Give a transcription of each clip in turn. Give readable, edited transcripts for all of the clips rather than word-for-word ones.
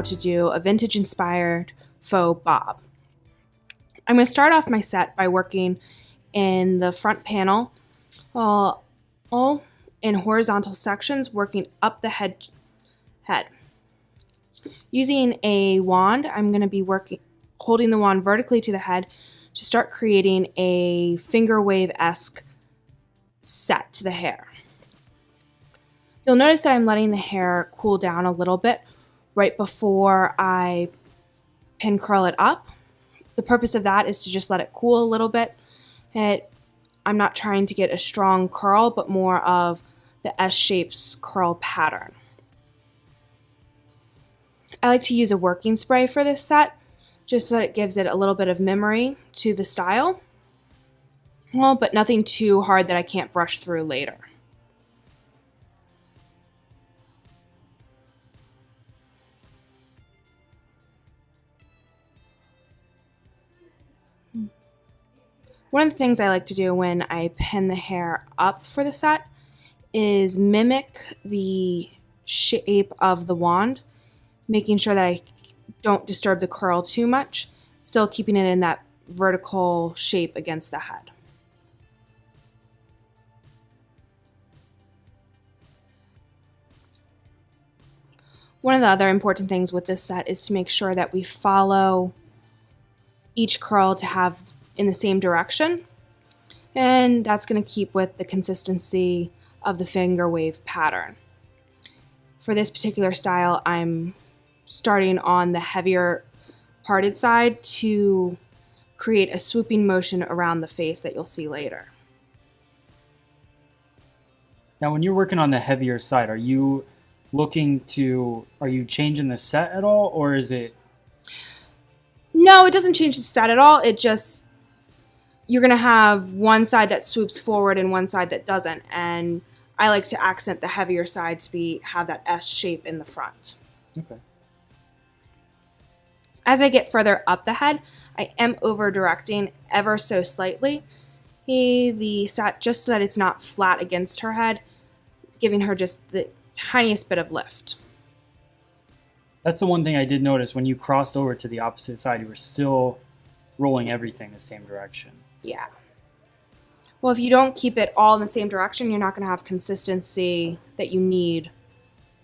how to do a vintage-inspired faux bob. I'm going to start off my set by working in the front panel, all in horizontal sections, working up the head. Using a wand, I'm going to be holding the wand vertically to the head to start creating a finger wave-esque set to the hair. You'll notice that I'm letting the hair cool down a little bit right before I pin curl it up. The purpose of that is to just let it cool a little bit. I'm not trying to get a strong curl, but more of the S-shaped curl pattern. I like to use a working spray for this set, just so that it gives it a little bit of memory to the style. Well, but nothing too hard that I can't brush through later. One of the things I like to do when I pin the hair up for the set is mimic the shape of the wand, making sure that I don't disturb the curl too much, still keeping it in that vertical shape against the head. One of the other important things with this set is to make sure that we follow each curl to have in the same direction, and that's going to keep with the consistency of the finger wave pattern. For this particular style, I'm starting on the heavier parted side to create a swooping motion around the face that you'll see later. Now, when you're working on the heavier side, are you changing the set at all, or is it? No, it doesn't change the set at all. It just, you're going to have one side that swoops forward and one side that doesn't. And I like to accent the heavier side to have that S shape in the front. Okay. As I get further up the head, I am over-directing ever so slightly the set just so that it's not flat against her head, giving her just the tiniest bit of lift. That's the one thing I did notice. When you crossed over to the opposite side, you were still rolling everything the same direction. Yeah. Well, if you don't keep it all in the same direction, you're not going to have consistency that you need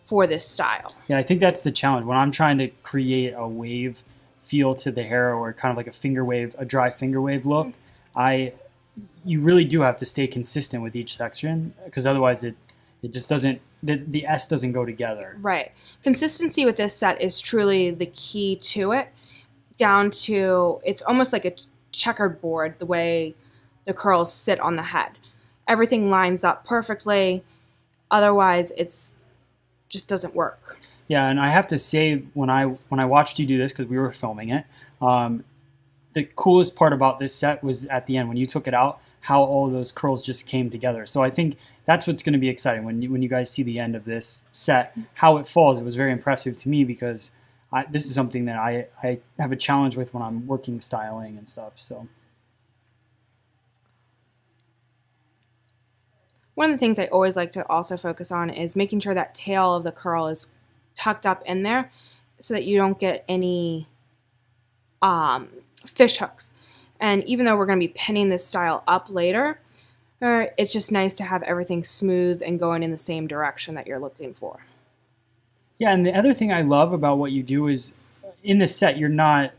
for this style. Yeah, I think that's the challenge. When I'm trying to create a wave feel to the hair, or kind of like a dry finger wave look, you really do have to stay consistent with each section, because otherwise it just doesn't, the S doesn't go together. Right. Consistency with this set is truly the key to it, down to, it's almost like a checkered board, the way the curls sit on the head. Everything lines up perfectly, otherwise it's just doesn't work. Yeah, and I have to say, when I watched you do this, because we were filming it, the coolest part about this set was at the end, when you took it out, how all those curls just came together. So I think that's what's going to be exciting when you guys see the end of this set, how it falls. It was very impressive to me, because this is something that I have a challenge with when I'm working styling and stuff. So one of the things I always like to also focus on is making sure that tail of the curl is tucked up in there so that you don't get any fish hooks. And even though we're going to be pinning this style up later, it's just nice to have everything smooth and going in the same direction that you're looking for. Yeah, and the other thing I love about what you do is, in this set, you don't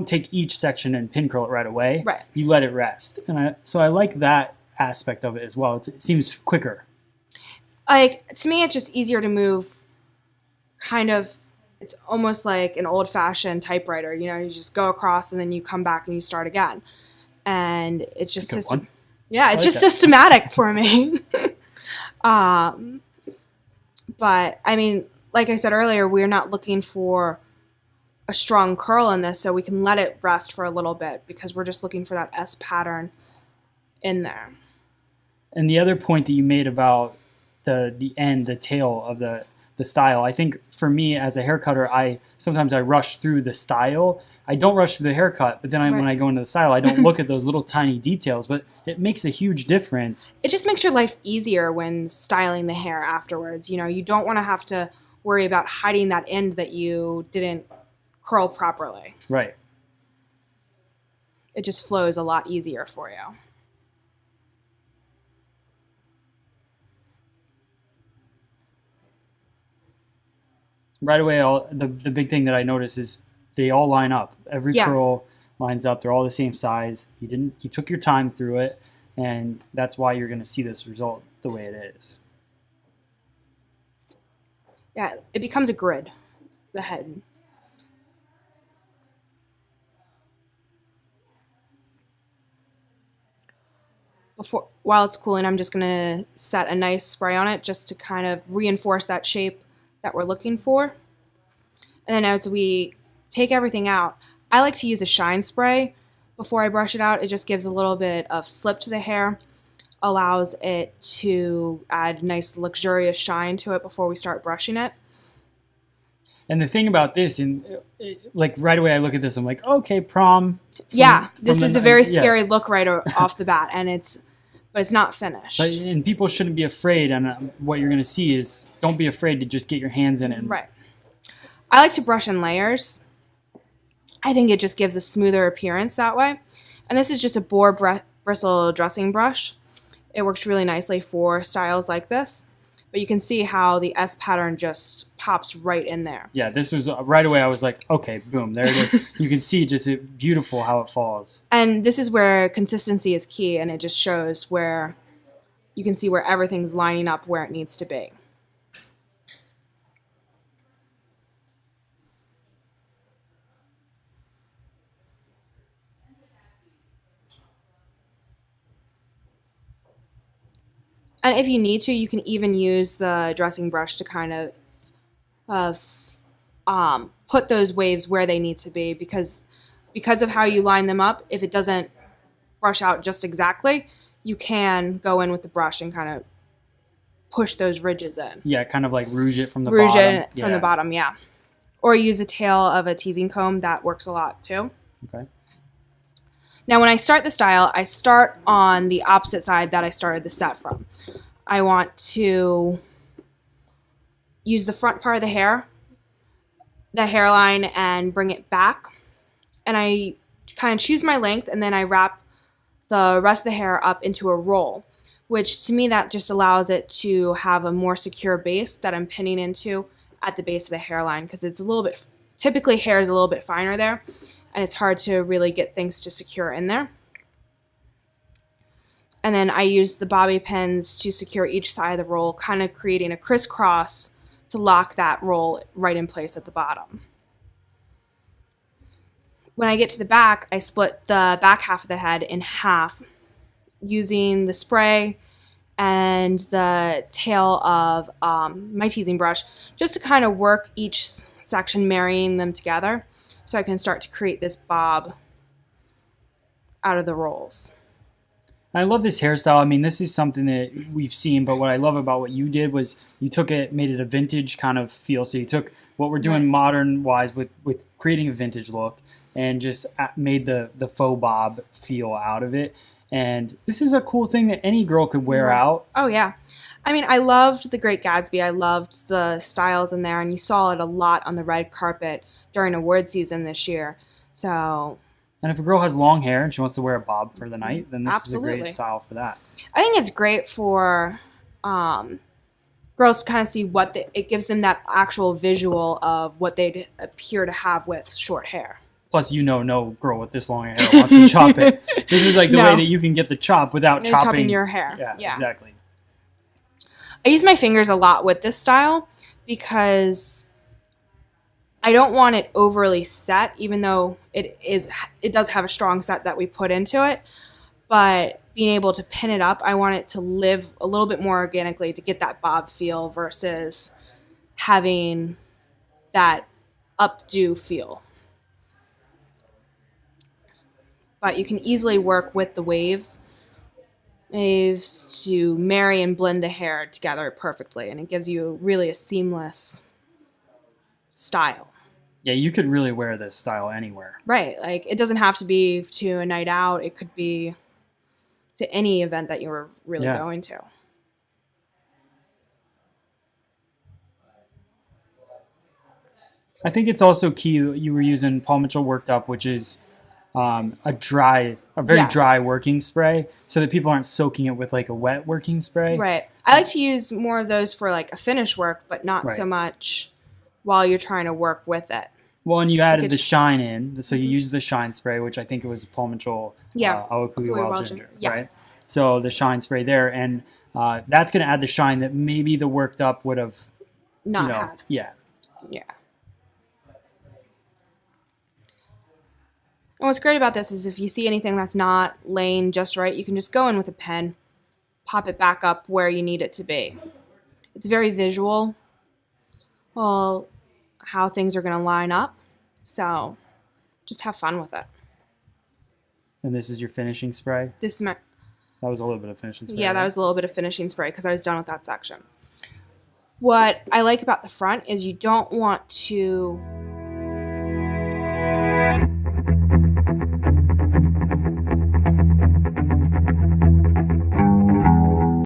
take each section and pin curl it right away. Right. You let it rest. And so I like that aspect of it as well. It seems quicker. Like, to me, it's just easier to move kind of, it's almost like an old-fashioned typewriter. You know, you just go across and then you come back and you start again. And it's just systematic for me. But, I mean, like I said earlier, we're not looking for a strong curl in this, so we can let it rest for a little bit, because we're just looking for that S pattern in there. And the other point that you made about the tail of the style, I think for me as a hair cutter, sometimes I rush through the style. I don't rush through the haircut, but then when I go into the style, I don't look at those little tiny details, but it makes a huge difference. It just makes your life easier when styling the hair afterwards. You know, you don't want to have to worry about hiding that end that you didn't curl properly. Right. It just flows a lot easier for you. Right away, the big thing that I notice is they all line up. Every curl lines up. They're all the same size. You took your time through it, and that's why you're going to see this result the way it is. Yeah, it becomes a grid, the head. While it's cooling, I'm just going to set a nice spray on it just to kind of reinforce that shape that we're looking for. And then as we take everything out, I like to use a shine spray before I brush it out. It just gives a little bit of slip to the hair, allows it to add nice luxurious shine to it before we start brushing it. And the thing about this, like right away I look at this, I'm like, okay, prom. This is a very scary look right off the bat, but it's not finished. And people shouldn't be afraid, and what you're going to see is don't be afraid to just get your hands in it. Right. I like to brush in layers. I think it just gives a smoother appearance that way. And this is just a boar bristle dressing brush. It works really nicely for styles like this. But you can see how the S pattern just pops right in there. Yeah, this was right away. I was like, okay, boom, there it is. You can see just beautiful how it falls. And this is where consistency is key, and it just shows where you can see where everything's lining up where it needs to be. And if you need to, you can even use the dressing brush to kind of put those waves where they need to be because of how you line them up. If it doesn't brush out just exactly, you can go in with the brush and kind of push those ridges in. Yeah, kind of like rouge it from the bottom. Rouge it from the bottom, yeah. Or use the tail of a teasing comb. That works a lot too. Okay. Now, when I start the style, I start on the opposite side that I started the set from. I want to use the front part of the hair, the hairline, and bring it back. And I kind of choose my length, and then I wrap the rest of the hair up into a roll, which to me that just allows it to have a more secure base that I'm pinning into at the base of the hairline because it's a little bit, typically hair is a little bit finer there. And it's hard to really get things to secure in there. And then I use the bobby pins to secure each side of the roll, kind of creating a crisscross to lock that roll right in place at the bottom. When I get to the back, I split the back half of the head in half using the spray and the tail of my teasing brush just to kind of work each section, marrying them together. So I can start to create this bob out of the rolls. I love this hairstyle. I mean, this is something that we've seen, but what I love about what you did was you took it, made it a vintage kind of feel. So you took what we're doing modern-wise with creating a vintage look and just made the faux bob feel out of it. And this is a cool thing that any girl could wear out. Oh, yeah. I mean, I loved The Great Gatsby. I loved the styles in there, and you saw it a lot on the red carpet during award season this year. So, and if a girl has long hair and she wants to wear a bob for the night, then this is a great style for that. I think it's great for girls to kind of see it gives them that actual visual of what they'd appear to have with short hair. Plus, no girl with this long hair wants to chop it. This is like the way that you can get the chop without chopping your hair. Yeah, exactly. I use my fingers a lot with this style because I don't want it overly set, even though it does have a strong set that we put into it. But being able to pin it up, I want it to live a little bit more organically to get that bob feel versus having that updo feel. But you can easily work with the waves to marry and blend the hair together perfectly, and it gives you really a seamless style. Yeah, you could really wear this style anywhere. Right. Like, it doesn't have to be to a night out. It could be to any event that you were really going to. I think it's also key you were using Paul Mitchell Worked Up, which is a very Yes. dry working spray, so that people aren't soaking it with like a wet working spray. Right. I like to use more of those for like a finish work, but not so Right. much while you're trying to work with it. Well, and you added the it's- shine in, so you used the shine spray, which I think it was Paul Mitchell Yeah. Awapui Wild Ginger, right? Yes. So the shine spray there, and that's going to add the shine that maybe the Worked Up would have, Not had. Yeah. Yeah. And what's great about this is if you see anything that's not laying just right, you can just go in with a pen, pop it back up where you need it to be. It's very visual. Well, how things are going to line up. So just have fun with it. And this is your finishing spray. This is my, That was a little bit of finishing spray. yeah, that right? was a little bit of finishing spray because I was done with that section. What I like about the front is you don't want to